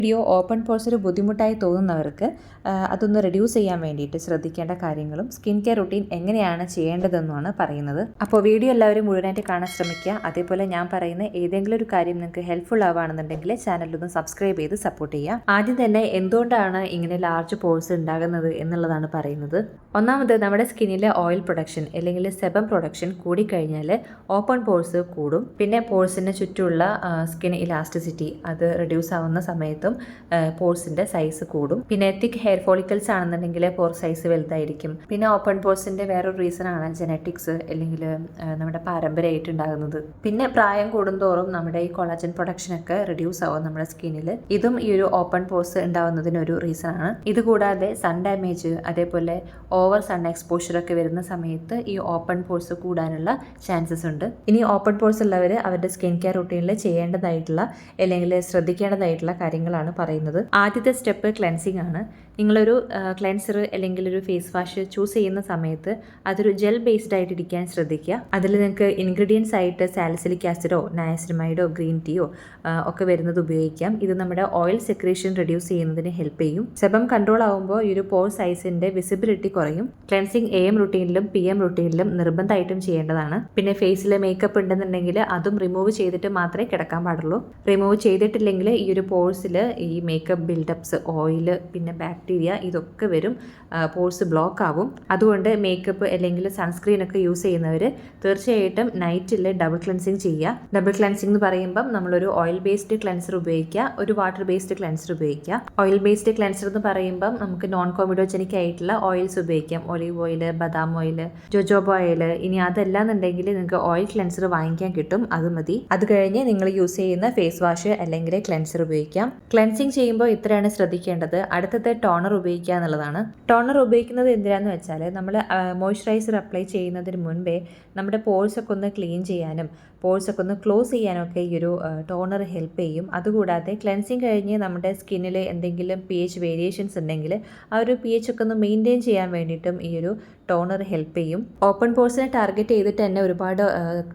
Video open pores ഒരു ബുദ്ധിമുട്ടായി തോന്നുന്നവർക്ക് അതൊന്ന് റെഡ്യൂസ് ചെയ്യാൻ വേണ്ടിയിട്ട് ശ്രദ്ധിക്കേണ്ട കാര്യങ്ങളും സ്കിൻ കെയർ റുട്ടീൻ എങ്ങനെയാണ് ചെയ്യേണ്ടതെന്നുമാണ് പറയുന്നത്. അപ്പോൾ വീഡിയോ എല്ലാവരും മുഴുവനായിട്ട് കാണാൻ ശ്രമിക്കുക. അതേപോലെ ഞാൻ പറയുന്ന ഏതെങ്കിലും ഒരു കാര്യം നിങ്ങൾക്ക് ഹെൽപ്ഫുൾ ആവുകയാണെന്നുണ്ടെങ്കിൽ ചാനലൊന്ന് സബ്സ്ക്രൈബ് ചെയ്ത് സപ്പോർട്ട് ചെയ്യുക. ആദ്യം തന്നെ എന്തുകൊണ്ടാണ് ഇങ്ങനെ ലാർജ് പോഴ്സ് ഉണ്ടാകുന്നത് എന്നുള്ളതാണ് പറയുന്നത്. ഒന്നാമത് നമ്മുടെ സ്കിന്നിലെ ഓയിൽ പ്രൊഡക്ഷൻ അല്ലെങ്കിൽ സെബം പ്രൊഡക്ഷൻ കൂടിക്കഴിഞ്ഞാൽ ഓപ്പൺ പോഴ്സ് കൂടും. പിന്നെ പോഴ്സിന് ചുറ്റുമുള്ള സ്കിൻ ഇലാസ്റ്റിസിറ്റി അത് റെഡ്യൂസ് ആവുന്ന സമയത്തും പോഴ്സിൻ്റെ സൈസ് കൂടും. പിന്നെ തിക്ക് ഹെയർ ഫോളിക്കൽസ് ആണെന്നുണ്ടെങ്കിൽ പോർ സൈസ് വലുതായിരിക്കും. പിന്നെ ഓപ്പൺ പോഴ്സിൻ്റെ വേറൊരു റീസൺ ആണ് ജെനറ്റിക്സ് അല്ലെങ്കിൽ നമ്മുടെ പാരമ്പര്യമായിട്ട് ഉണ്ടാകുന്നത്. പിന്നെ പ്രായം കൂടുന്തോറും നമ്മുടെ ഈ കൊളാജൻ പ്രൊഡക്ഷനൊക്കെ റെഡ്യൂസ് ആവും നമ്മുടെ സ്കിന്നിൽ. ഇതും ഈ ഒരു ഓപ്പൺ പോഴ്സ് ഉണ്ടാവുന്നതിനൊരു റീസൺ ആണ്. ഇതുകൂടാതെ സൺ ഡാമേജ് അതേപോലെ ഓവർ സൺ എക്സ്പോഷർ ഒക്കെ വരുന്ന സമയത്ത് ഈ ഓപ്പൺ പോഴ്സ് കൂടാനുള്ള ചാൻസസ് ഉണ്ട്. ഇനി ഓപ്പൺ പോഴ്സ് ഉള്ളവർ അവരുടെ സ്കിൻ കെയർ റുട്ടീനിൽ ചെയ്യേണ്ടതായിട്ടുള്ള അല്ലെങ്കിൽ ശ്രദ്ധിക്കേണ്ടതായിട്ടുള്ള കാര്യങ്ങളാണ് പറയുന്നത്. ആദ്യത്തെ സ്റ്റെപ്പ് ക്ലെൻസിങ് ആണ്. നിങ്ങളൊരു ക്ലെൻസർ അല്ലെങ്കിൽ ഒരു ഫേസ് വാഷ് ചൂസ് ചെയ്യുന്ന സമയത്ത് അതൊരു ജെൽ ബേസ്ഡ് ആയിട്ട് ഇരിക്കാൻ ശ്രദ്ധിക്കുക. അതിൽ നിങ്ങൾക്ക് ഇൻഗ്രീഡിയൻസ് ആയിട്ട് സാലിസിലിക് ആസിഡോ നയാസിനമൈഡോ ഗ്രീൻ ടീയോ ഒക്കെ വരുന്നത് ഉപയോഗിക്കാം. ഇത് നമ്മുടെ ഓയിൽ സെക്രീഷൻ റെഡ്യൂസ് ചെയ്യുന്നതിന് ഹെൽപ്പ് ചെയ്യും. സെബം കൺട്രോൾ ആകുമ്പോൾ ഈ ഒരു പോർ സൈസിന്റെ വിസിബിലിറ്റി കുറയും. ക്ലെൻസിങ് AM റുട്ടീനിലും PM റുട്ടീനിലും നിർബന്ധമായിട്ടും ചെയ്യേണ്ടതാണ്. പിന്നെ ഫേസിൽ മേക്കപ്പ് ഉണ്ടെന്നുണ്ടെങ്കിൽ അതും റിമൂവ് ചെയ്തിട്ട് മാത്രമേ കിടക്കാൻ പാടുള്ളൂ. റിമൂവ് ചെയ്തിട്ടില്ലെങ്കിൽ ഈ ഒരു പോഴ്സിൽ ഈ മേക്കപ്പ് ബിൽഡപ്സ് ഓയിൽ പിന്നെ ബാക്ടീരിയ ഇതൊക്കെ വരും. പോഴ്സ് ബ്ലോക്ക് ആവും. അതുകൊണ്ട് മേക്കപ്പ് അല്ലെങ്കിൽ സൺസ്ക്രീൻ ഒക്കെ യൂസ് ചെയ്യുന്നവർ തീർച്ചയായിട്ടും നൈറ്റിൽ ഡബിൾ ക്ലെൻസിങ് ചെയ്യുക. ഡബിൾ ക്ലെൻസിങ് എന്ന് പറയുമ്പം നമ്മളൊരു ഓയിൽ ബേസ്ഡ് ക്ലെൻസർ ഉപയോഗിക്കുക, ഒരു വാട്ടർ ബേസ്ഡ് ക്ലെൻസർ ഉപയോഗിക്കുക. ഓയിൽ ബേസ്ഡ് ക്ലെൻസർ എന്ന് പറയുമ്പം നമുക്ക് നോൺ കോമിഡോജനിക് ആയിട്ടുള്ള ഓയിൽസ് ഉപയോഗിക്കാം. ഒലീവ് ഓയിൽ, ബദാം ഓയിൽ, ജോജോബ ഓയിൽ. ഇനി അതല്ലാന്നുണ്ടെങ്കിൽ നിങ്ങൾക്ക് ഓയിൽ ക്ലെൻസർ വാങ്ങിക്കാൻ കിട്ടും, അത് മതി. അത് കഴിഞ്ഞ് നിങ്ങൾ യൂസ് ചെയ്യുന്ന ഫേസ് വാഷ് അല്ലെങ്കിൽ ക്ലെൻസർ ഉപയോഗിക്കാം. ക്ലെൻസിങ് ചെയ്യുമ്പോൾ ഇത്രയാണ് ശ്രദ്ധിക്കേണ്ടത്. അടുത്തത് ടോണർ ഉപയോഗിക്കുക എന്നുള്ളതാണ്. ടോണർ ഉപയോഗിക്കുന്നത് എന്തിനാന്ന് വെച്ചാൽ നമ്മൾ മോയ്സ്ചറൈസർ അപ്ലൈ ചെയ്യുന്നതിന് മുൻപേ നമ്മുടെ പോഴ്സൊക്കെ ഒന്ന് ക്ലീൻ ചെയ്യാനും പോഴ്സൊക്കെ ഒന്ന് ക്ലോസ് ചെയ്യാനൊക്കെ ഈ ഒരു ടോണർ ഹെൽപ്പ് ചെയ്യും. അതുകൂടാതെ ക്ലെൻസിങ് കഴിഞ്ഞ് നമ്മുടെ സ്കിന്നിൽ എന്തെങ്കിലും pH വേരിയേഷൻസ് ഉണ്ടെങ്കിൽ ആ ഒരു pH ഒക്കെ ഒന്ന് മെയിൻറ്റെയിൻ ചെയ്യാൻ വേണ്ടിയിട്ടും ഈ ഒരു ടോണർ ഹെൽപ്പ് ചെയ്യും. ഓപ്പൺ പോഴ്സിനെ ടാർഗറ്റ് ചെയ്തിട്ട് തന്നെ ഒരുപാട്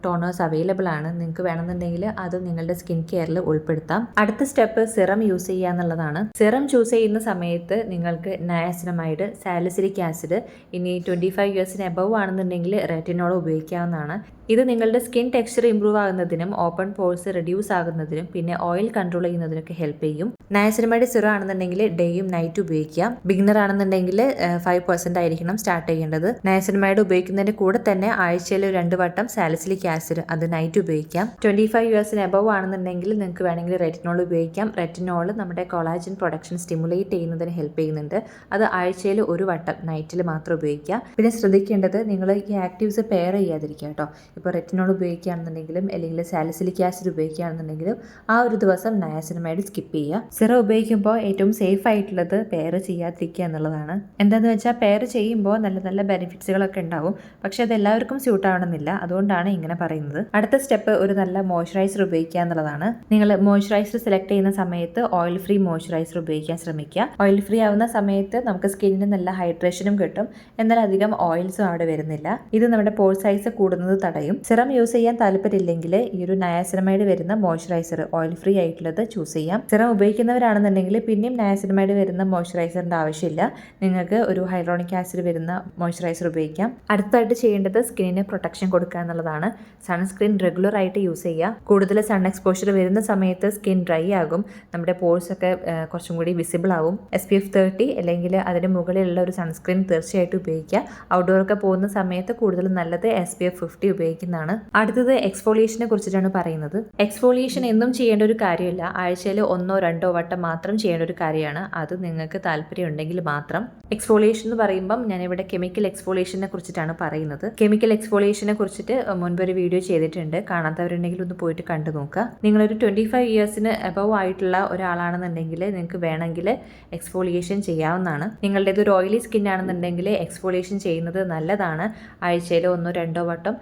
ടോണേഴ്സ് അവൈലബിൾ ആണ്. നിങ്ങൾക്ക് വേണമെന്നുണ്ടെങ്കിൽ അത് നിങ്ങളുടെ സ്കിൻ കെയറിൽ ഉൾപ്പെടുത്താം. അടുത്ത സ്റ്റെപ്പ് സിറം യൂസ് ചെയ്യുക എന്നുള്ളതാണ്. സിറം ചൂസ് ചെയ്യുന്ന സമയത്ത് നിങ്ങൾക്ക് നയാസിനമൈഡ്, സാലിസിലിക് ആസിഡ്, ഇനി 25 ഇയേഴ്സിന് എബവ് ആണെന്നുണ്ടെങ്കിൽ റെറ്റിനോൾ ഉപയോഗിക്കാവുന്നതാണ്. ഇത് നിങ്ങളുടെ സ്കിൻ ടെക്സ്ചർ ഇംപ്രൂവ് ആകുന്നതിനും ഓപ്പൺ പോഴ്സ് റെഡ്യൂസ് ആകുന്നതിനും പിന്നെ ഓയിൽ കൺട്രോൾ ചെയ്യുന്നതിനൊക്കെ ഹെൽപ്പ് ചെയ്യും. നയാസിനമൈഡ് സിറം ആണെന്നുണ്ടെങ്കിൽ ഡേയും നൈറ്റും ഉപയോഗിക്കാം. ബിഗിനർ ആണെന്നുണ്ടെങ്കിൽ 5% ആയിരിക്കണം സ്റ്റാർട്ട് ചെയ്യേണ്ടത്. നയാസിനമൈഡ് ഉപയോഗിക്കുന്നതിന്റെ കൂടെ തന്നെ ആഴ്ചയിൽ 2 വട്ടം സാലിസിലിക് ആസിഡ് അത് നൈറ്റ് ഉപയോഗിക്കാം. 25 ഇയേഴ്സിന് എബവ് ആണെന്നുണ്ടെങ്കിൽ നിങ്ങൾക്ക് വേണമെങ്കിൽ റെറ്റിനോൾ ഉപയോഗിക്കാം. റെറ്റിനോൾ നമ്മുടെ കൊളാജൻ പ്രൊഡക്ഷൻ സ്റ്റിമുലേറ്റ് ചെയ്യുന്നതിന് ഹെൽപ്പ് ചെയ്യുന്നുണ്ട്. അത് ആഴ്ചയിൽ 1 വട്ടം നൈറ്റിൽ മാത്രം ഉപയോഗിക്കാം. പിന്നെ ശ്രദ്ധിക്കേണ്ടത് നിങ്ങൾ ഈ ആക്റ്റീവ്സ് പെയർ ചെയ്യാതിരിക്കുക കേട്ടോ. ഇപ്പോൾ റെറ്റിനോൾ ഉപയോഗിക്കുകയാണെന്നുണ്ടെങ്കിലും അല്ലെങ്കിൽ സാലിസിലിക് ആസിഡ് ഉപയോഗിക്കുകയാണെന്നുണ്ടെങ്കിലും ആ ഒരു ദിവസം നയാസിനമൈഡ് സ്കിപ്പ് ചെയ്യുക. സിറം ഉപയോഗിക്കുമ്പോൾ ഏറ്റവും സേഫ് ആയിട്ടുള്ളത് പെയർ ചെയ്യാതിരിക്കുക എന്നുള്ളതാണ്. എന്താണെന്ന് വെച്ചാൽ പെയർ ചെയ്യുമ്പോൾ നല്ല നല്ല ബെനിഫിറ്റ്സുകളൊക്കെ ഉണ്ടാവും. പക്ഷെ അത് എല്ലാവർക്കും സ്യൂട്ട് ആവണമെന്നില്ല. അതുകൊണ്ടാണ് ഇങ്ങനെ പറയുന്നത്. അടുത്ത സ്റ്റെപ്പ് ഒരു നല്ല മോയ്സ്ചറൈസർ ഉപയോഗിക്കുക എന്നുള്ളതാണ്. നിങ്ങൾ മോയ്സ്ചറൈസർ സെലക്ട് ചെയ്യുന്ന സമയത്ത് ഓയിൽ ഫ്രീ മോയ്സ്ചറൈസർ ഉപയോഗിക്കാൻ ശ്രമിക്കുക. ഓയിൽ ഫ്രീ ആവുന്ന സമയത്ത് നമുക്ക് സ്കിന്നിന് നല്ല ഹൈഡ്രേഷനും കിട്ടും, എന്നാൽ അധികം ഓയിൽസും അവിടെ വരുന്നില്ല. ഇത് നമ്മുടെ പോർ സൈസ് കൂടുന്നത് തടയും. സിറം യൂസ് ചെയ്യാൻ താല്പര്യമില്ലെങ്കിൽ ഈ ഒരു നയാസിനമൈഡ് വരുന്ന മോയ്സ്ചറൈസർ ഓയിൽ ഫ്രീ ആയിട്ടുള്ളത് ചൂസ് ചെയ്യാം. സിറം ഉപയോഗിക്കുന്നവരാണെന്നുണ്ടെങ്കിൽ പിന്നെയും നയാസിനമൈഡ് വരുന്ന മോയ്സ്ചറൈസറിന്റെ ആവശ്യമില്ല. നിങ്ങൾക്ക് ഒരു ഹൈഡ്രോണിക് ആസിഡ് വരുന്ന മോയ്സ്ചറൈസർ ഉപയോഗിക്കാം. അടുത്തായിട്ട് ചെയ്യേണ്ടത് സ്കിന്നിന് പ്രൊട്ടക്ഷൻ കൊടുക്കുക എന്നുള്ളതാണ്. സൺസ്ക്രീൻ റെഗുലർ ആയിട്ട് യൂസ് ചെയ്യുക. കൂടുതൽ സൺ എക്സ്പോഷർ വരുന്ന സമയത്ത് സ്കിൻ ഡ്രൈ ആകും, നമ്മുടെ പോഴ്സ് ഒക്കെ കുറച്ചും കൂടി വിസിബിൾ ആവും. SPF 30 അല്ലെങ്കിൽ അതിന് മുകളിലുള്ള ഒരു സൺസ്ക്രീൻ തീർച്ചയായിട്ടും ഉപയോഗിക്കുക. ഔട്ട്ഡോറൊക്കെ പോകുന്ന സമയത്ത് കൂടുതൽ നല്ലത് SPF 50 ഉപയോഗിക്കുന്നതാണ്. അടുത്തത് എക്സ്ഫോളിയേഷനെ കുറിച്ചിട്ടാണ് പറയുന്നത്. എക്സ്ഫോളിയേഷൻ എന്നും ചെയ്യേണ്ട ഒരു കാര്യമില്ല. ആഴ്ചയിൽ 1-2 വട്ടം മാത്രം ചെയ്യേണ്ട ഒരു കാര്യമാണ്. അത് നിങ്ങൾക്ക് താല്പര്യം ഉണ്ടെങ്കിൽ മാത്രം. എക്സ്ഫോളിയേഷൻ എന്ന് പറയുമ്പം ഞാനിവിടെ കെമിക്കൽ എക്സ്ഫോളിയേഷനെ കുറിച്ചിട്ടാണ് പറയുന്നത്. കെമിക്കൽ എക്സ്ഫോളിയേഷനെ കുറിച്ചിട്ട് മുൻപൊരു വീഡിയോ ചെയ്തിട്ടുണ്ട്. കാണാത്തവരുണ്ടെങ്കിൽ ഒന്ന് പോയിട്ട് കണ്ടു നോക്കുക. നിങ്ങളൊരു 25 ഇയേഴ്സിന് എബവ് ആയിട്ടുള്ള ഒരാളാണെന്നുണ്ടെങ്കിൽ നിങ്ങൾക്ക് വേണമെങ്കിൽ എക്സ്ഫോളിയേഷൻ ചെയ്യാവുന്നതാണ്. നിങ്ങളുടേത് ഒരു ഓയിലി സ്കിൻ ആണെന്നുണ്ടെങ്കിൽ എക്സ്ഫോളിയേഷൻ ചെയ്യുന്നത് നല്ലതാണ്. ആഴ്ചയിൽ 1-2 വട്ടം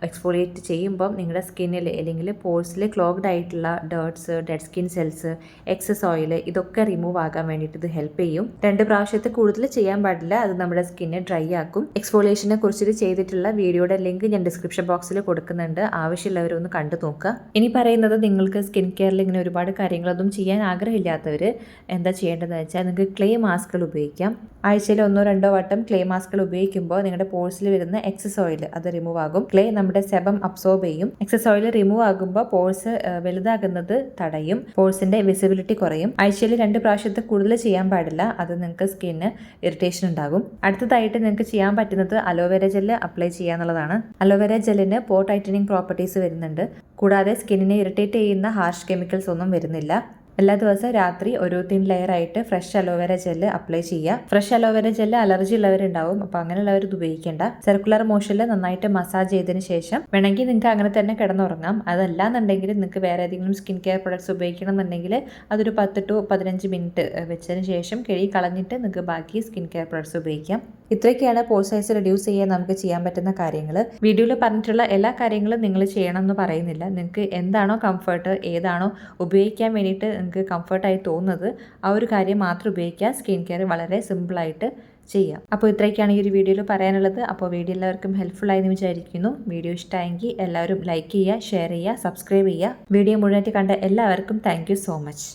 എക്സ്ഫോളിയേറ്റ് ചെയ്യുമ്പോൾ നിങ്ങളുടെ സ്കിന്നിൽ അല്ലെങ്കിൽ പോഴ്സിൽ ക്ലോഗ്ഡ് ആയിട്ടുള്ള dirts, dead skin cells, excess oil ഇതൊക്കെ റിമൂവ് ആകാൻ വേണ്ടിയിട്ട് ഇത് ഹെൽപ്പ് ചെയ്യും. 2 പ്രാവശ്യത്തിൽ കൂടുതൽ ചെയ്യാൻ പാടില്ല, അത് നമ്മുടെ സ്കിന്നെ ഡ്രൈ ആക്കും. എക്സ്ഫോളിയേഷനെ കുറിച്ചിട്ട് ചെയ്തിട്ടുള്ള വീഡിയോയുടെ ലിങ്ക് ഞാൻ ഡിസ്ക്രിപ്ഷൻ ബോക്സിൽ കൊടുക്കുന്നുണ്ട്, ആവശ്യമുള്ളവരൊന്ന് കണ്ടു നോക്കുക. ഇനി പറയുന്നത് നിങ്ങൾക്ക് സ്കിൻ കെയറിൽ ഇങ്ങനെ ഒരുപാട് കാര്യങ്ങളൊന്നും ചെയ്യാൻ ആഗ്രഹമില്ലാത്തവർ എന്താ ചെയ്യേണ്ടതെന്ന് വെച്ചാൽ നിങ്ങൾക്ക് ക്ലേ മാസ്കുകൾ ഉപയോഗിക്കാം. ആഴ്ചയിൽ 1-2 വട്ടം ക്ലേ മാസ്കുകൾ ഉപയോഗിക്കുമ്പോൾ നിങ്ങളുടെ പോഴ്സിൽ വരുന്ന എക്സസ് ഓയിൽ അത് റിമൂവ് ആകും. ക്ലേ നമ്മുടെ സെബം അബ്സോർബ് ചെയ്യും. എക്സസ് ഓയിൽ റിമൂവ് ആകുമ്പോൾ പോഴ്സ് വലുതാകുന്നത് തടയും, പോഴ്സിന്റെ വിസിബിലിറ്റി കുറയും. ആഴ്ചയിൽ 2 പ്രാവശ്യത്തിൽ കൂടുതൽ ചെയ്യാൻ പാടില്ല, അത് നിങ്ങൾക്ക് സ്കിന്നിന് ഇറിറ്റേഷൻ ഉണ്ടാകും. അടുത്തതായിട്ട് നിങ്ങൾക്ക് ചെയ്യാൻ പറ്റുന്നത് അലോവേര ജെല്ല് അപ്ലൈ ചെയ്യാന്നുള്ളതാണ്. അലോവേര ജെല്ലിന് പോർ ടൈറ്റനിങ് പ്രോപ്പർട്ടീസ് വരുന്നുണ്ട്. കൂടാതെ സ്കിന്നിനെ ഇറിറ്റേറ്റ് ചെയ്യുന്ന ഹാർഷ് കെമിക്കൽസ് ഒന്നും വരുന്നില്ല. എല്ലാ ദിവസവും രാത്രി ഒരു തിൻ ലെയർ ആയിട്ട് ഫ്രഷ് അലോവേര ജെല്ല് അപ്ലൈ ചെയ്യുക. ഫ്രഷ് അലോവേര ജെല്ല് അലർജി ഉള്ളവരുണ്ടാവും, അപ്പോൾ അങ്ങനെയുള്ളവർ ഇത് ഉപയോഗിക്കേണ്ട. സർക്കുലർ മോഷനിൽ നന്നായിട്ട് മസാജ് ചെയ്തതിന് ശേഷം വേണമെങ്കിൽ നിങ്ങൾക്ക് അങ്ങനെ തന്നെ കിടന്നുറങ്ങാം. അതല്ലാന്നുണ്ടെങ്കിൽ നിങ്ങൾക്ക് വേറെ ഏതെങ്കിലും സ്കിൻ കെയർ പ്രൊഡക്ട്സ് ഉപയോഗിക്കണം എന്നുണ്ടെങ്കിൽ അതൊരു 10 to 15 മിനിറ്റ് വെച്ചതിന് ശേഷം കഴുകി കളഞ്ഞിട്ട് നിങ്ങൾക്ക് ബാക്കി സ്കിൻ കെയർ പ്രൊഡക്ട്സ് ഉപയോഗിക്കാം. ഇത്രയൊക്കെയാണ് പോർ സൈസ് റെഡ്യൂസ് ചെയ്യാൻ നമുക്ക് ചെയ്യാൻ പറ്റുന്ന കാര്യങ്ങൾ. വീഡിയോയിൽ പറഞ്ഞിട്ടുള്ള എല്ലാ കാര്യങ്ങളും നിങ്ങൾ ചെയ്യണം എന്ന് പറയുന്നില്ല. നിങ്ങൾക്ക് എന്താണോ കംഫർട്ട്, ഏതാണോ ഉപയോഗിക്കാൻ വേണ്ടിയിട്ട് നിങ്ങൾക്ക് കംഫർട്ടായി തോന്നുന്നത് ആ ഒരു കാര്യം മാത്രം ഉപയോഗിക്കുക. സ്കിൻ കെയർ വളരെ സിമ്പിളായിട്ട് ചെയ്യാം. അപ്പോൾ ഇത്രയൊക്കെയാണ് ഈ ഒരു വീഡിയോയിൽ പറയാനുള്ളത്. അപ്പോൾ വീഡിയോ എല്ലാവർക്കും ഹെൽപ്ഫുൾ ആയെന്ന് വിചാരിക്കുന്നു. വീഡിയോ ഇഷ്ടമായെങ്കിൽ എല്ലാവരും ലൈക്ക് ചെയ്യുക, ഷെയർ ചെയ്യുക, സബ്സ്ക്രൈബ് ചെയ്യുക. വീഡിയോ മുഴുവനായിട്ട് കണ്ട എല്ലാവർക്കും താങ്ക് യു സോ മച്ച്.